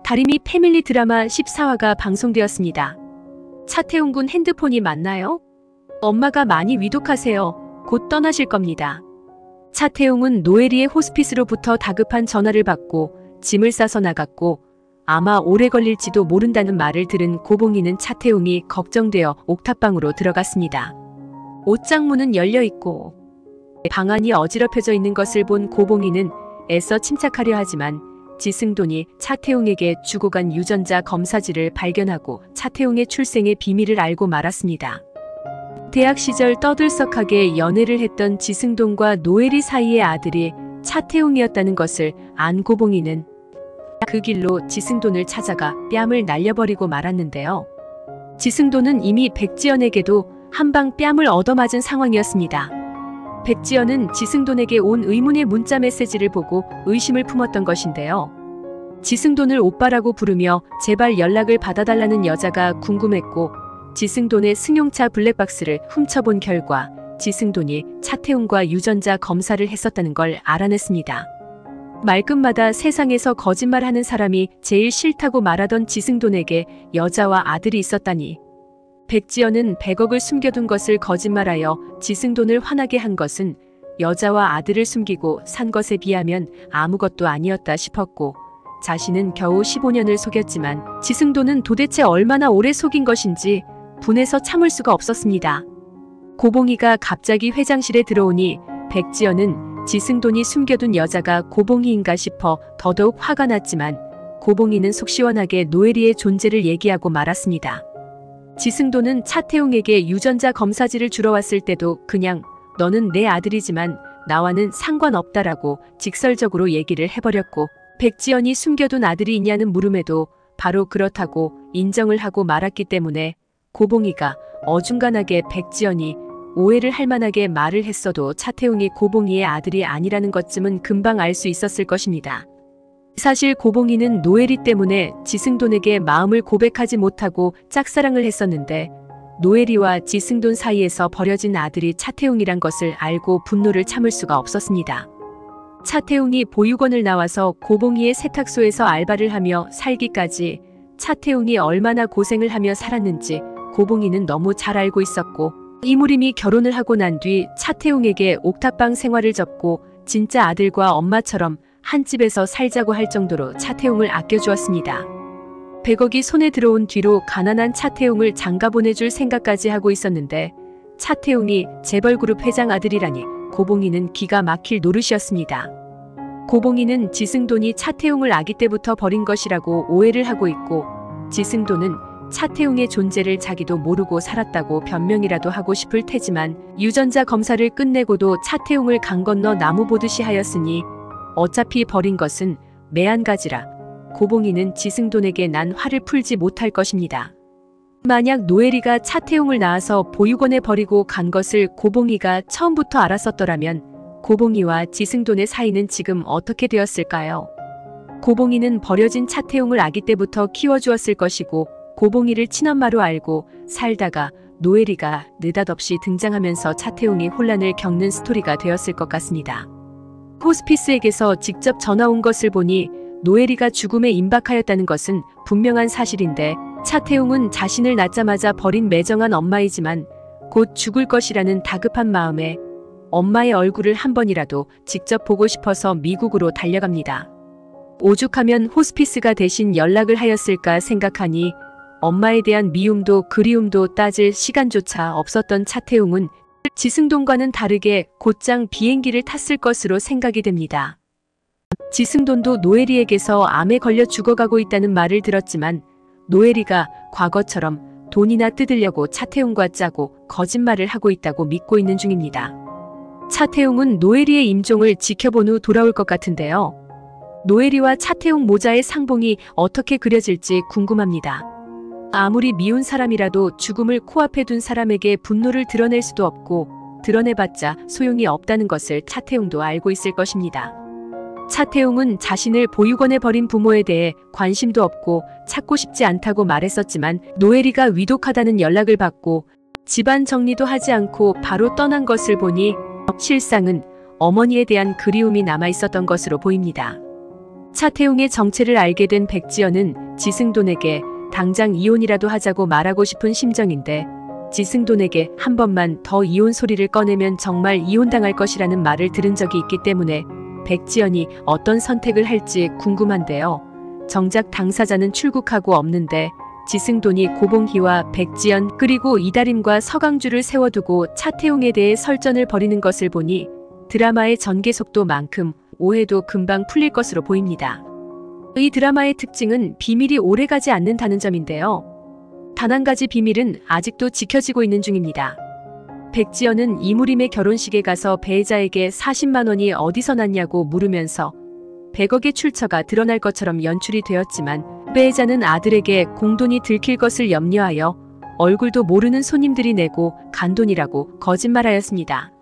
다리미 패밀리 드라마 14화가 방송되었습니다. 차태웅 군 핸드폰이 맞나요? 엄마가 많이 위독하세요. 곧 떠나실 겁니다. 차태웅은 노예리의 호스피스로부터 다급한 전화를 받고 짐을 싸서 나갔고 아마 오래 걸릴지도 모른다는 말을 들은 고봉이는 차태웅이 걱정되어 옥탑방으로 들어갔습니다. 옷장 문은 열려있고 방안이 어지럽혀져 있는 것을 본 고봉이는 애써 침착하려 하지만 지승돈이 차태웅에게 주고 간 유전자 검사지를 발견하고 차태웅의 출생의 비밀을 알고 말았습니다. 대학 시절 떠들썩하게 연애를 했던 지승돈과 노예리 사이의 아들이 차태웅이었다는 것을 안 고봉이는 그 길로 지승돈을 찾아가 뺨을 날려버리고 말았는데요. 지승돈은 이미 백지연에게도 한방 뺨을 얻어맞은 상황이었습니다. 백지연은 지승돈에게 온 의문의 문자 메시지를 보고 의심을 품었던 것인데요. 지승돈을 오빠라고 부르며 제발 연락을 받아달라는 여자가 궁금했고 지승돈의 승용차 블랙박스를 훔쳐본 결과 지승돈이 차태웅과 유전자 검사를 했었다는 걸 알아냈습니다. 말끝마다 세상에서 거짓말하는 사람이 제일 싫다고 말하던 지승돈에게 여자와 아들이 있었다니. 백지연은 100억을 숨겨둔 것을 거짓말하여 지승돈을 화나게 한 것은 여자와 아들을 숨기고 산 것에 비하면 아무것도 아니었다 싶었고 자신은 겨우 15년을 속였지만 지승돈은 도대체 얼마나 오래 속인 것인지 분해서 참을 수가 없었습니다. 고봉이가 갑자기 회장실에 들어오니 백지연은 지승돈이 숨겨둔 여자가 고봉이인가 싶어 더더욱 화가 났지만 고봉이는 속 시원하게 노예리의 존재를 얘기하고 말았습니다. 지승돈은 차태웅에게 유전자 검사지를 주러 왔을 때도 그냥 너는 내 아들이지만 나와는 상관없다라고 직설적으로 얘기를 해버렸고 백지연이 숨겨둔 아들이 있냐는 물음에도 바로 그렇다고 인정을 하고 말았기 때문에 고봉이가 어중간하게 백지연이 오해를 할 만하게 말을 했어도 차태웅이 고봉이의 아들이 아니라는 것쯤은 금방 알 수 있었을 것입니다. 사실 고봉이는 노예리 때문에 지승돈에게 마음을 고백하지 못하고 짝사랑을 했었는데 노예리와 지승돈 사이에서 버려진 아들이 차태웅이란 것을 알고 분노를 참을 수가 없었습니다. 차태웅이 보육원을 나와서 고봉이의 세탁소에서 알바를 하며 살기까지 차태웅이 얼마나 고생을 하며 살았는지 고봉이는 너무 잘 알고 있었고 이무림이 결혼을 하고 난 뒤 차태웅에게 옥탑방 생활을 접고 진짜 아들과 엄마처럼 한 집에서 살자고 할 정도로 차태웅을 아껴주었습니다. 100억이 손에 들어온 뒤로 가난한 차태웅을 장가 보내줄 생각까지 하고 있었는데 차태웅이 재벌그룹 회장 아들이라니 고봉이는 기가 막힐 노릇이었습니다. 고봉이는 지승돈이 차태웅을 아기 때부터 버린 것이라고 오해를 하고 있고 지승돈은 차태웅의 존재를 자기도 모르고 살았다고 변명이라도 하고 싶을 테지만 유전자 검사를 끝내고도 차태웅을 강 건너 나무 보듯이 하였으니 어차피 버린 것은 매한가지라 고봉이는 지승돈에게 난 화를 풀지 못할 것입니다. 만약 노예리가 차태웅을 낳아서 보육원에 버리고 간 것을 고봉이가 처음부터 알았었더라면 고봉이와 지승돈의 사이는 지금 어떻게 되었을까요? 고봉이는 버려진 차태웅을 아기 때부터 키워주었을 것이고 고봉이를 친엄마로 알고 살다가 노예리가 느닷없이 등장하면서 차태웅이 혼란을 겪는 스토리가 되었을 것 같습니다. 호스피스에게서 직접 전화 온 것을 보니 노예리가 죽음에 임박하였다는 것은 분명한 사실인데 차태웅은 자신을 낳자마자 버린 매정한 엄마이지만 곧 죽을 것이라는 다급한 마음에 엄마의 얼굴을 한 번이라도 직접 보고 싶어서 미국으로 달려갑니다. 오죽하면 호스피스가 대신 연락을 하였을까 생각하니 엄마에 대한 미움도 그리움도 따질 시간조차 없었던 차태웅은 지승돈과는 다르게 곧장 비행기를 탔을 것으로 생각이 됩니다. 지승돈도 노예리에게서 암에 걸려 죽어가고 있다는 말을 들었지만 노예리가 과거처럼 돈이나 뜯으려고 차태웅과 짜고 거짓말을 하고 있다고 믿고 있는 중입니다. 차태웅은 노예리의 임종을 지켜본 후 돌아올 것 같은데요. 노예리와 차태웅 모자의 상봉이 어떻게 그려질지 궁금합니다. 아무리 미운 사람이라도 죽음을 코앞에 둔 사람에게 분노를 드러낼 수도 없고 드러내봤자 소용이 없다는 것을 차태웅도 알고 있을 것입니다. 차태웅은 자신을 보육원에 버린 부모에 대해 관심도 없고 찾고 싶지 않다고 말했었지만 노예리가 위독하다는 연락을 받고 집안 정리도 하지 않고 바로 떠난 것을 보니 실상은 어머니에 대한 그리움이 남아 있었던 것으로 보입니다. 차태웅의 정체를 알게 된 백지연은 지승돈에게 당장 이혼이라도 하자고 말하고 싶은 심정인데, 지승돈에게 한 번만 더 이혼 소리를 꺼내면 정말 이혼당할 것이라는 말을 들은 적이 있기 때문에 백지연이 어떤 선택을 할지 궁금한데요. 정작 당사자는 출국하고 없는데 지승돈이 고봉희와 백지연 그리고 이다림과 서강주를 세워두고 차태웅에 대해 설전을 벌이는 것을 보니 드라마의 전개 속도만큼 오해도 금방 풀릴 것으로 보입니다. 이 드라마의 특징은 비밀이 오래가지 않는다는 점인데요. 단 한 가지 비밀은 아직도 지켜지고 있는 중입니다. 백지연은 이무림의 결혼식에 가서 배우자에게 40만 원이 어디서 났냐고 물으면서 100억의 출처가 드러날 것처럼 연출이 되었지만, 배우자는 아들에게 공돈이 들킬 것을 염려하여 얼굴도 모르는 손님들이 내고 간 돈이라고 거짓말하였습니다.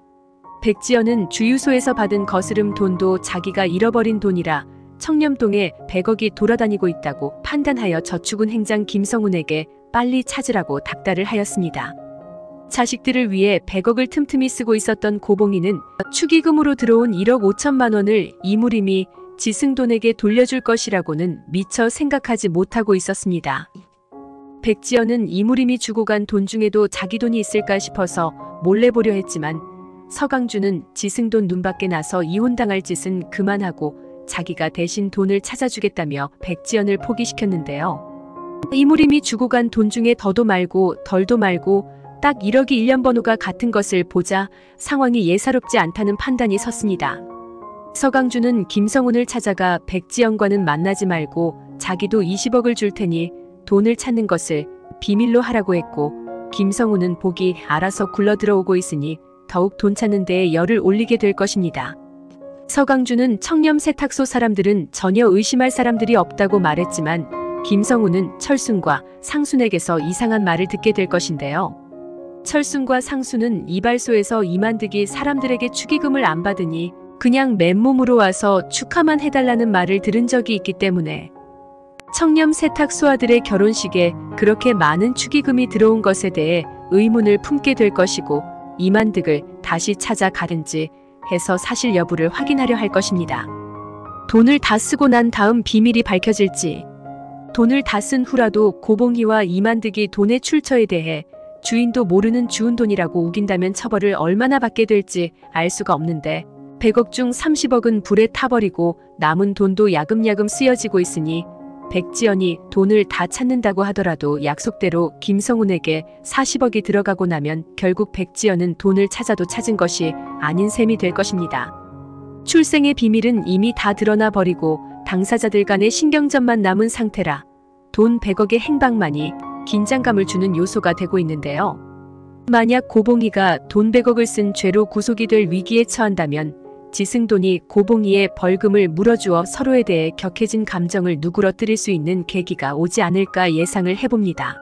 백지연은 주유소에서 받은 거스름 돈도 자기가 잃어버린 돈이라 청렴동에 100억이 돌아다니고 있다고 판단하여 저축은 행장 김성훈에게 빨리 찾으라고 닥달을 하였습니다. 자식들을 위해 100억을 틈틈이 쓰고 있었던 고봉희는 축의금으로 들어온 1억 5천만 원을 이무림이 지승돈에게 돌려줄 것이라고는 미처 생각하지 못하고 있었습니다. 백지연은 이무림이 주고 간 돈 중에도 자기 돈이 있을까 싶어서 몰래 보려 했지만, 서강주는 지승돈 눈밖에 나서 이혼당할 짓은 그만하고 자기가 대신 돈을 찾아주겠다며 백지연을 포기시켰는데요. 이무림이 주고 간 돈 중에 더도 말고 덜도 말고 딱 1억이 일련 번호가 같은 것을 보자 상황이 예사롭지 않다는 판단이 섰습니다. 서강주는 김성훈을 찾아가 백지연과는 만나지 말고 자기도 20억을 줄 테니 돈을 찾는 것을 비밀로 하라고 했고, 김성훈은 복이 알아서 굴러들어오고 있으니 더욱 돈 찾는 데에 열을 올리게 될 것입니다. 서강주는 청렴 세탁소 사람들은 전혀 의심할 사람들이 없다고 말했지만, 김성훈은 철순과 상순에게서 이상한 말을 듣게 될 것인데요. 철순과 상순은 이발소에서 이만득이 사람들에게 축의금을 안 받으니 그냥 맨몸으로 와서 축하만 해달라는 말을 들은 적이 있기 때문에 청렴 세탁소아들의 결혼식에 그렇게 많은 축의금이 들어온 것에 대해 의문을 품게 될 것이고, 이만득을 다시 찾아가든지 해서 사실 여부를 확인하려 할 것입니다. 돈을 다 쓰고 난 다음 비밀이 밝혀질지, 돈을 다 쓴 후라도 고봉희와 이만득이 돈의 출처에 대해 주인도 모르는 주운 돈이라고 우긴다면 처벌을 얼마나 받게 될지 알 수가 없는데, 100억 중 30억은 불에 타버리고 남은 돈도 야금야금 쓰여지고 있으니 백지연이 돈을 다 찾는다고 하더라도 약속대로 김성훈에게 40억이 들어가고 나면 결국 백지연은 돈을 찾아도 찾은 것이 아닌 셈이 될 것입니다. 출생의 비밀은 이미 다 드러나 버리고 당사자들 간의 신경전만 남은 상태라 돈 100억의 행방만이 긴장감을 주는 요소가 되고 있는데요. 만약 고봉희가 돈 100억을 쓴 죄로 구속이 될 위기에 처한다면 지승돈이 고봉희의 벌금을 물어주어 서로에 대해 격해진 감정을 누그러뜨릴 수 있는 계기가 오지 않을까 예상을 해봅니다.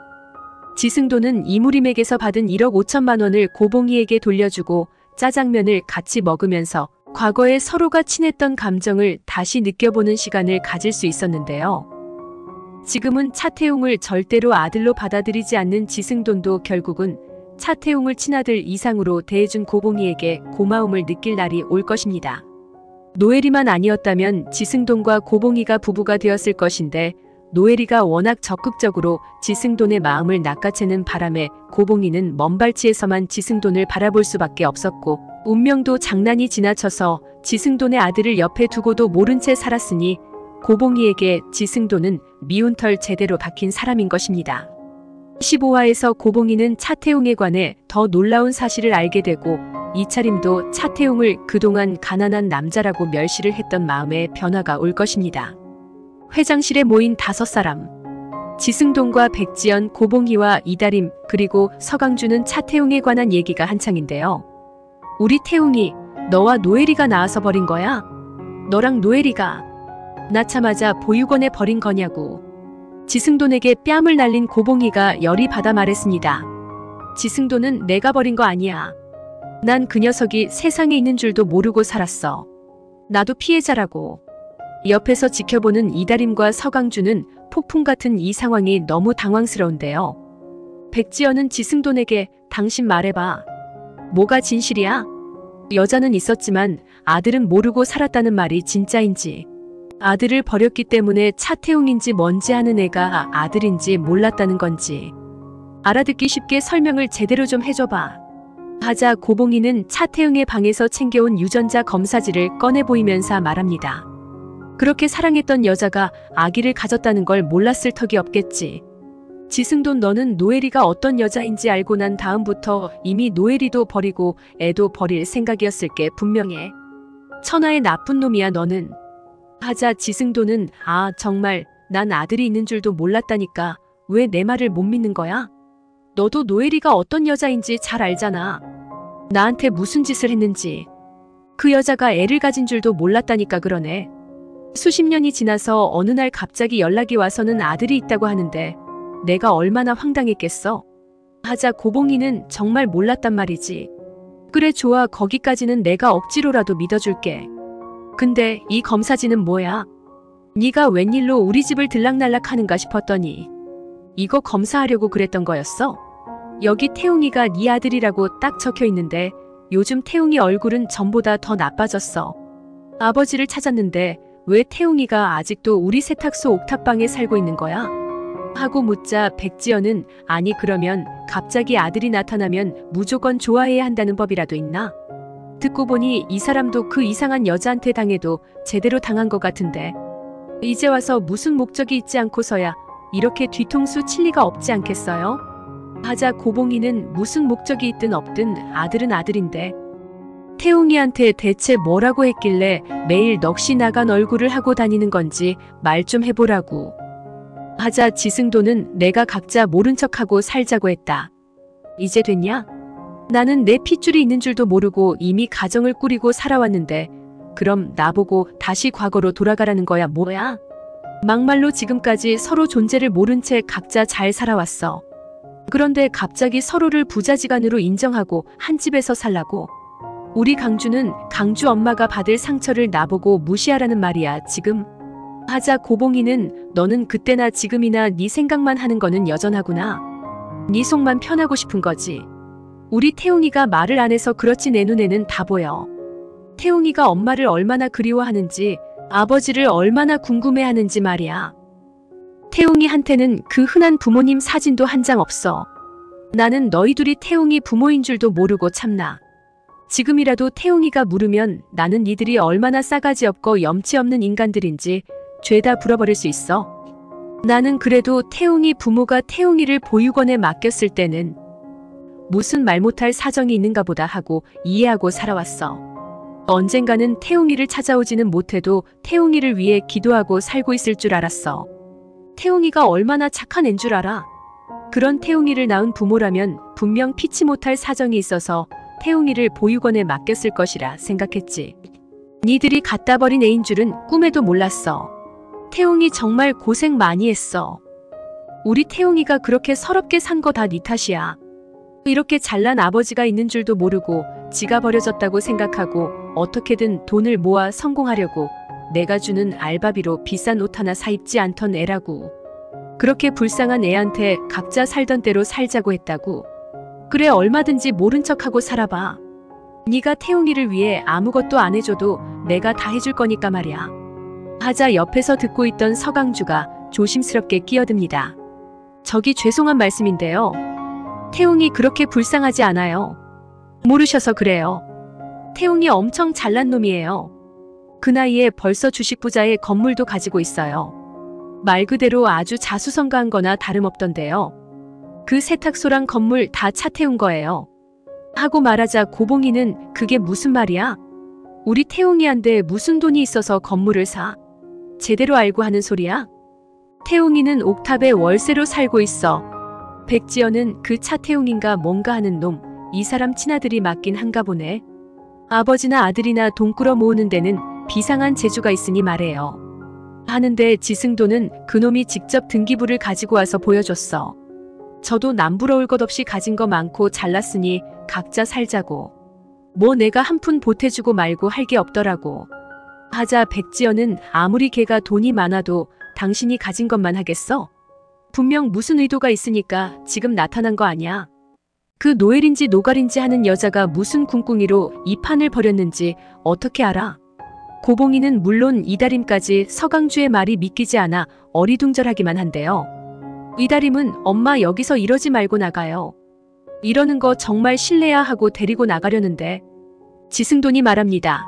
지승돈은 이무림에게서 받은 1억 5천만 원을 고봉희에게 돌려주고 짜장면을 같이 먹으면서 과거에 서로가 친했던 감정을 다시 느껴보는 시간을 가질 수 있었는데요. 지금은 차태웅을 절대로 아들로 받아들이지 않는 지승돈도 결국은 차태웅을 친아들 이상으로 대해준 고봉희에게 고마움을 느낄 날이 올 것입니다. 노엘이만 아니었다면 지승돈과 고봉희가 부부가 되었을 것인데, 노엘이가 워낙 적극적으로 지승돈의 마음을 낚아채는 바람에 고봉희는 먼 발치에서만 지승돈을 바라볼 수밖에 없었고, 운명도 장난이 지나쳐서 지승돈의 아들을 옆에 두고도 모른 채 살았으니 고봉희에게 지승돈은 미운 털 제대로 박힌 사람인 것입니다. 15화에서 고봉희는 차태웅에 관해 더 놀라운 사실을 알게 되고, 이차림도 차태웅을 그동안 가난한 남자라고 멸시를 했던 마음에 변화가 올 것입니다. 회장실에 모인 5사람, 지승돈과 백지연, 고봉희와 이다림, 그리고 서강주는 차태웅에 관한 얘기가 한창인데요. 우리 태웅이 너와 노엘이가 나와서 버린 거야? 너랑 노엘이가 낳자마자 보육원에 버린 거냐고. 지승돈에게 뺨을 날린 고봉희가 열이 받아 말했습니다. 지승돈은 내가 버린 거 아니야. 난 그 녀석이 세상에 있는 줄도 모르고 살았어. 나도 피해자라고. 옆에서 지켜보는 이다림과 서강주는 폭풍 같은 이 상황이 너무 당황스러운데요. 백지연은 지승돈에게 당신 말해봐. 뭐가 진실이야? 여자는 있었지만 아들은 모르고 살았다는 말이 진짜인지. 아들을 버렸기 때문에 차태웅인지 뭔지 하는 애가 아들인지 몰랐다는 건지 알아듣기 쉽게 설명을 제대로 좀 해줘봐. 하자 고봉이는 차태웅의 방에서 챙겨온 유전자 검사지를 꺼내 보이면서 말합니다. 그렇게 사랑했던 여자가 아기를 가졌다는 걸 몰랐을 턱이 없겠지. 지승돈, 너는 노엘이가 어떤 여자인지 알고 난 다음부터 이미 노엘이도 버리고 애도 버릴 생각이었을 게 분명해. 천하의 나쁜 놈이야 너는. 하자 지승돈은 정말 난 아들이 있는 줄도 몰랐다니까 왜 내 말을 못 믿는 거야? 너도 노엘이가 어떤 여자인지 잘 알잖아. 나한테 무슨 짓을 했는지. 그 여자가 애를 가진 줄도 몰랐다니까 그러네. 수십 년이 지나서 어느 날 갑자기 연락이 와서는 아들이 있다고 하는데 내가 얼마나 황당했겠어. 하자 고봉이는 정말 몰랐단 말이지. 그래 좋아, 거기까지는 내가 억지로라도 믿어줄게. 근데 이 검사지는 뭐야? 네가 웬일로 우리 집을 들락날락 하는가 싶었더니 이거 검사하려고 그랬던 거였어? 여기 태웅이가 네 아들이라고 딱 적혀 있는데 요즘 태웅이 얼굴은 전보다 더 나빠졌어. 아버지를 찾았는데 왜 태웅이가 아직도 우리 세탁소 옥탑방에 살고 있는 거야? 하고 묻자 백지연은 아니 그러면 갑자기 아들이 나타나면 무조건 좋아해야 한다는 법이라도 있나? 듣고 보니 이 사람도 그 이상한 여자한테 당해도 제대로 당한 것 같은데 이제 와서 무슨 목적이 있지 않고서야 이렇게 뒤통수 칠 리가 없지 않겠어요? 하자 고봉이는 무슨 목적이 있든 없든 아들은 아들인데 태웅이한테 대체 뭐라고 했길래 매일 넋이 나간 얼굴을 하고 다니는 건지 말 좀 해보라고. 하자 지승도는 내가 각자 모른 척하고 살자고 했다. 이제 됐냐? 나는 내 핏줄이 있는 줄도 모르고 이미 가정을 꾸리고 살아왔는데 그럼 나보고 다시 과거로 돌아가라는 거야 뭐야? 막말로 지금까지 서로 존재를 모른 채 각자 잘 살아왔어. 그런데 갑자기 서로를 부자지간으로 인정하고 한 집에서 살라고. 우리 강주는 강주 엄마가 받을 상처를 나보고 무시하라는 말이야 지금. 하자 고봉이는 너는 그때나 지금이나 네 생각만 하는 거는 여전하구나. 네 속만 편하고 싶은 거지. 우리 태웅이가 말을 안 해서 그렇지 내 눈에는 다 보여. 태웅이가 엄마를 얼마나 그리워하는지 아버지를 얼마나 궁금해하는지 말이야. 태웅이한테는 그 흔한 부모님 사진도 한 장 없어. 나는 너희들이 태웅이 부모인 줄도 모르고 참나. 지금이라도 태웅이가 물으면 나는 니들이 얼마나 싸가지 없고 염치 없는 인간들인지 죄다 불어버릴 수 있어. 나는 그래도 태웅이 부모가 태웅이를 보육원에 맡겼을 때는 무슨 말 못할 사정이 있는가 보다 하고 이해하고 살아왔어. 언젠가는 태웅이를 찾아오지는 못해도 태웅이를 위해 기도하고 살고 있을 줄 알았어. 태웅이가 얼마나 착한 앤 줄 알아? 그런 태웅이를 낳은 부모라면 분명 피치 못할 사정이 있어서 태웅이를 보육원에 맡겼을 것이라 생각했지. 니들이 갖다 버린 애인 줄은 꿈에도 몰랐어. 태웅이 정말 고생 많이 했어. 우리 태웅이가 그렇게 서럽게 산 거 다 네 탓이야. 이렇게 잘난 아버지가 있는 줄도 모르고 지가 버려졌다고 생각하고 어떻게든 돈을 모아 성공하려고 내가 주는 알바비로 비싼 옷 하나 사 입지 않던 애라고. 그렇게 불쌍한 애한테 각자 살던 대로 살자고 했다고. 그래 얼마든지 모른 척하고 살아봐. 네가 태웅이를 위해 아무것도 안 해줘도 내가 다 해줄 거니까 말이야. 하자 옆에서 듣고 있던 서강주가 조심스럽게 끼어듭니다. 저기 죄송한 말씀인데요. 태웅이 그렇게 불쌍하지 않아요. 모르셔서 그래요. 태웅이 엄청 잘난 놈이에요. 그 나이에 벌써 주식부자의 건물도 가지고 있어요. 말 그대로 아주 자수성가한 거나 다름없던데요. 그 세탁소랑 건물 다 차태운 거예요. 하고 말하자 고봉이는 그게 무슨 말이야? 우리 태웅이한테 무슨 돈이 있어서 건물을 사? 제대로 알고 하는 소리야? 태웅이는 옥탑에 월세로 살고 있어. 백지연은 그 차태웅인가 뭔가 하는 놈, 이 사람 친아들이 맡긴 한가 보네. 아버지나 아들이나 돈 끌어 모으는 데는 비상한 재주가 있으니 말해요. 하는데 지승도는 그놈이 직접 등기부를 가지고 와서 보여줬어. 저도 남부러울 것 없이 가진 거 많고 잘났으니 각자 살자고. 뭐 내가 한 푼 보태주고 말고 할 게 없더라고. 하자 백지연은 아무리 걔가 돈이 많아도 당신이 가진 것만 하겠어? 분명 무슨 의도가 있으니까 지금 나타난 거 아니야. 그 노엘인지 노갈인지 하는 여자가 무슨 꿍꿍이로 이 판을 벌였는지 어떻게 알아? 고봉이는 물론 이다림까지 서강주의 말이 믿기지 않아 어리둥절하기만 한데요. 이다림은 엄마 여기서 이러지 말고 나가요. 이러는 거 정말 실례야 하고 데리고 나가려는데 지승돈이 말합니다.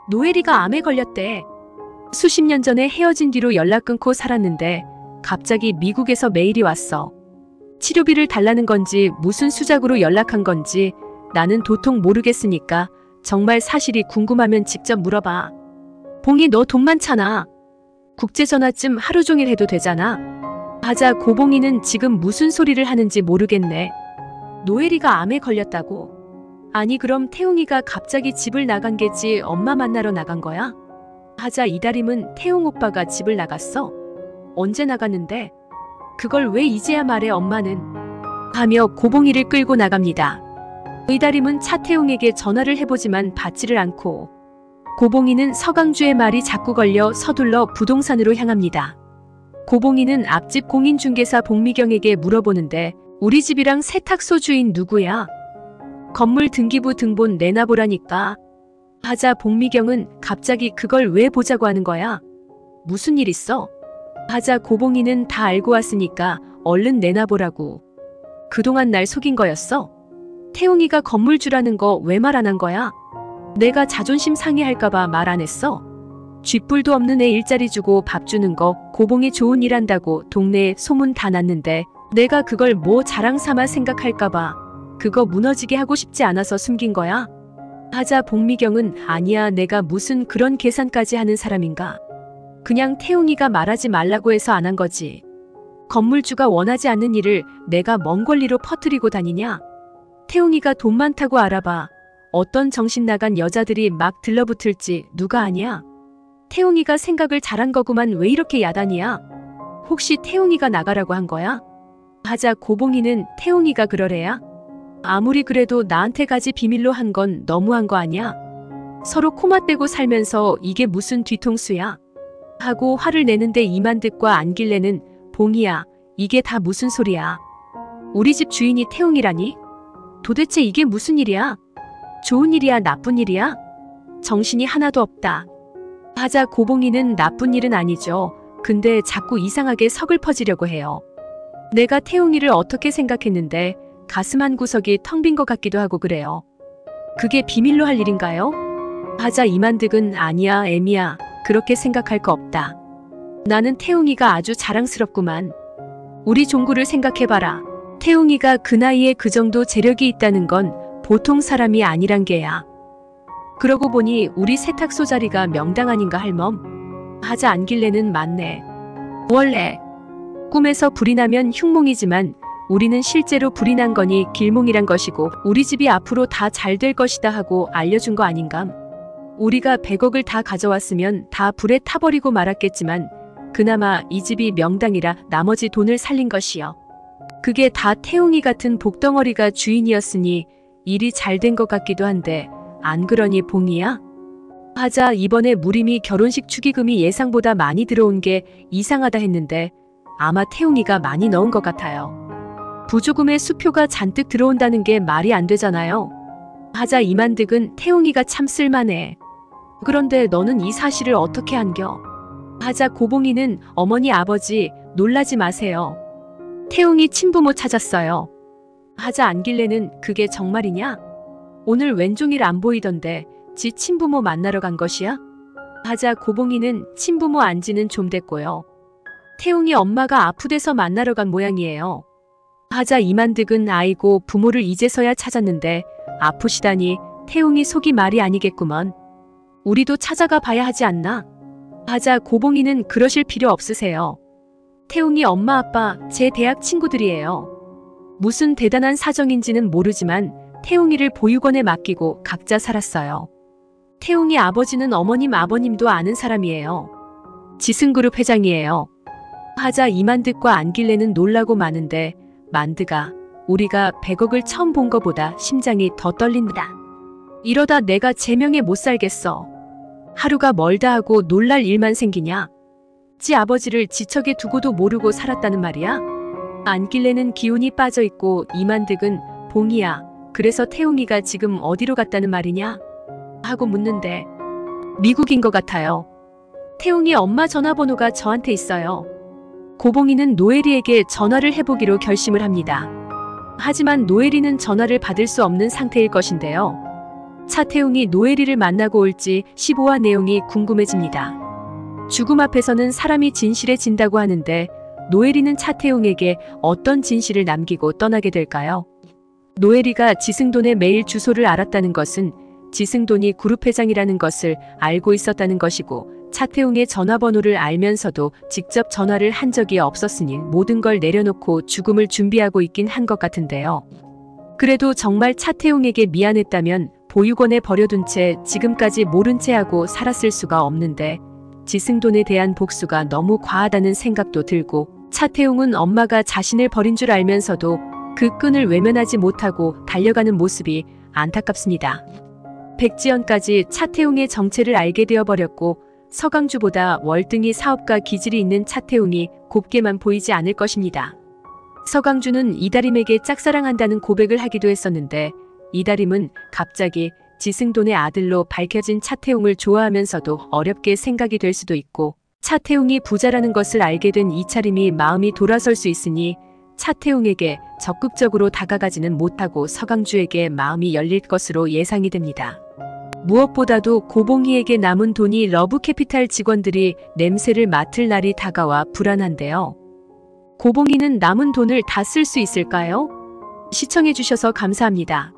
노엘이가 암에 걸렸대. 수십 년 전에 헤어진 뒤로 연락 끊고 살았는데 갑자기 미국에서 메일이 왔어. 치료비를 달라는 건지 무슨 수작으로 연락한 건지 나는 도통 모르겠으니까 정말 사실이 궁금하면 직접 물어봐. 봉이 너 돈 많잖아. 국제전화쯤 하루 종일 해도 되잖아. 하자 고봉이는 지금 무슨 소리를 하는지 모르겠네. 노엘이가 암에 걸렸다고? 아니 그럼 태웅이가 갑자기 집을 나간 게지 엄마 만나러 나간 거야? 하자 이다림은 태웅 오빠가 집을 나갔어? 언제 나갔는데? 그걸 왜 이제야 말해 엄마는? 하며 고봉이를 끌고 나갑니다. 이다림은 차태웅에게 전화를 해보지만 받지를 않고 고봉이는 서강주의 말이 자꾸 걸려 서둘러 부동산으로 향합니다. 고봉이는 앞집 공인중개사 복미경에게 물어보는데 우리 집이랑 세탁소 주인 누구야? 건물 등기부 등본 내놔보라니까. 하자 복미경은 갑자기 그걸 왜 보자고 하는 거야? 무슨 일 있어? 하자 고봉이는 다 알고 왔으니까 얼른 내놔보라고. 그동안 날 속인 거였어? 태웅이가 건물주라는 거 왜 말 안 한 거야? 내가 자존심 상해할까봐 말 안 했어? 쥐뿔도 없는 애 일자리 주고 밥 주는 거 고봉이 좋은 일 한다고 동네에 소문 다 났는데 내가 그걸 뭐 자랑 삼아 생각할까봐 그거 무너지게 하고 싶지 않아서 숨긴 거야? 하자 복미경은 아니야 내가 무슨 그런 계산까지 하는 사람인가? 그냥 태웅이가 말하지 말라고 해서 안 한 거지. 건물주가 원하지 않는 일을 내가 먼 권리로 퍼뜨리고 다니냐? 태웅이가 돈 많다고 알아봐. 어떤 정신 나간 여자들이 막 들러붙을지 누가 아냐? 태웅이가 생각을 잘한 거구만 왜 이렇게 야단이야? 혹시 태웅이가 나가라고 한 거야? 하자 고봉이는 태웅이가 그러래야? 아무리 그래도 나한테까지 비밀로 한 건 너무한 거 아니야? 서로 코마 떼고 살면서 이게 무슨 뒤통수야? 하고 화를 내는데 이만득과 안길래는 봉이야 이게 다 무슨 소리야? 우리 집 주인이 태웅이라니? 도대체 이게 무슨 일이야? 좋은 일이야 나쁜 일이야? 정신이 하나도 없다. 하자 고봉이는 나쁜 일은 아니죠. 근데 자꾸 이상하게 서글퍼지려고 해요. 내가 태웅이를 어떻게 생각했는데 가슴 한 구석이 텅 빈 것 같기도 하고 그래요. 그게 비밀로 할 일인가요? 하자 이만득은 아니야 애미야 그렇게 생각할 거 없다. 나는 태웅이가 아주 자랑스럽구만. 우리 종구를 생각해봐라. 태웅이가 그 나이에 그 정도 재력이 있다는 건 보통 사람이 아니란 게야. 그러고 보니 우리 세탁소 자리가 명당 아닌가 할멈? 하자 안길래는 맞네. 원래 꿈에서 불이 나면 흉몽이지만 우리는 실제로 불이 난 거니 길몽이란 것이고 우리 집이 앞으로 다 잘 될 것이다 하고 알려준 거 아닌감? 우리가 100억을 다 가져왔으면 다 불에 타버리고 말았겠지만 그나마 이 집이 명당이라 나머지 돈을 살린 것이요. 그게 다 태웅이 같은 복덩어리가 주인이었으니 일이 잘 된 것 같기도 한데 안 그러니 봉이야? 하자 이번에 무림이 결혼식 축의금이 예상보다 많이 들어온 게 이상하다 했는데 아마 태웅이가 많이 넣은 것 같아요. 부조금의 수표가 잔뜩 들어온다는 게 말이 안 되잖아요. 하자 이만득은 태웅이가 참 쓸만해. 그런데 너는 이 사실을 어떻게 안겨? 하자 고봉이는 어머니 아버지 놀라지 마세요. 태웅이 친부모 찾았어요. 하자 안길래는 그게 정말이냐? 오늘 왼종일 안 보이던데 지 친부모 만나러 간 것이야? 하자 고봉이는 친부모 안지는 좀 됐고요. 태웅이 엄마가 아프대서 만나러 간 모양이에요. 하자 이만득은 아이고 부모를 이제서야 찾았는데 아프시다니 태웅이 속이 말이 아니겠구먼. 우리도 찾아가 봐야 하지 않나? 하자 고봉이는 그러실 필요 없으세요. 태웅이 엄마 아빠 제 대학 친구들이에요. 무슨 대단한 사정인지는 모르지만 태웅이를 보육원에 맡기고 각자 살았어요. 태웅이 아버지는 어머님 아버님도 아는 사람이에요. 지승그룹 회장이에요. 하자 이만득과 안길래는 놀라고 마는데 만드가 우리가 100억을 처음 본 거보다 심장이 더 떨린다. 이러다 내가 제명에 못 살겠어. 하루가 멀다 하고 놀랄 일만 생기냐? 지 아버지를 지척에 두고도 모르고 살았다는 말이야? 안길래는 기운이 빠져있고 이만득은 봉이야. 그래서 태웅이가 지금 어디로 갔다는 말이냐? 하고 묻는데 미국인 것 같아요. 태웅이 엄마 전화번호가 저한테 있어요. 고봉이는 노엘이에게 전화를 해보기로 결심을 합니다. 하지만 노엘이는 전화를 받을 수 없는 상태일 것인데요. 차태웅이 노엘이를 만나고 올지 15화 내용이 궁금해집니다. 죽음 앞에서는 사람이 진실해진다고 하는데 노엘이는 차태웅에게 어떤 진실을 남기고 떠나게 될까요? 노엘이가 지승돈의 메일 주소를 알았다는 것은 지승돈이 그룹 회장이라는 것을 알고 있었다는 것이고, 차태웅의 전화번호를 알면서도 직접 전화를 한 적이 없었으니 모든 걸 내려놓고 죽음을 준비하고 있긴 한 것 같은데요. 그래도 정말 차태웅에게 미안했다면 보육원에 버려둔 채 지금까지 모른 채 하고 살았을 수가 없는데, 지승돈에 대한 복수가 너무 과하다는 생각도 들고, 차태웅은 엄마가 자신을 버린 줄 알면서도 그 끈을 외면하지 못하고 달려가는 모습이 안타깝습니다. 백지연까지 차태웅의 정체를 알게 되어버렸고, 서강주보다 월등히 사업가 기질이 있는 차태웅이 곱게만 보이지 않을 것입니다. 서강주는 이다림에게 짝사랑한다는 고백을 하기도 했었는데, 이다림은 갑자기 지승돈의 아들로 밝혀진 차태웅을 좋아하면서도 어렵게 생각이 될 수도 있고, 차태웅이 부자라는 것을 알게 된 이차림이 마음이 돌아설 수 있으니 차태웅에게 적극적으로 다가가지는 못하고 서강주에게 마음이 열릴 것으로 예상이 됩니다. 무엇보다도 고봉이에게 남은 돈이 러브캐피탈 직원들이 냄새를 맡을 날이 다가와 불안한데요. 고봉이는 남은 돈을 다 쓸 수 있을까요? 시청해주셔서 감사합니다.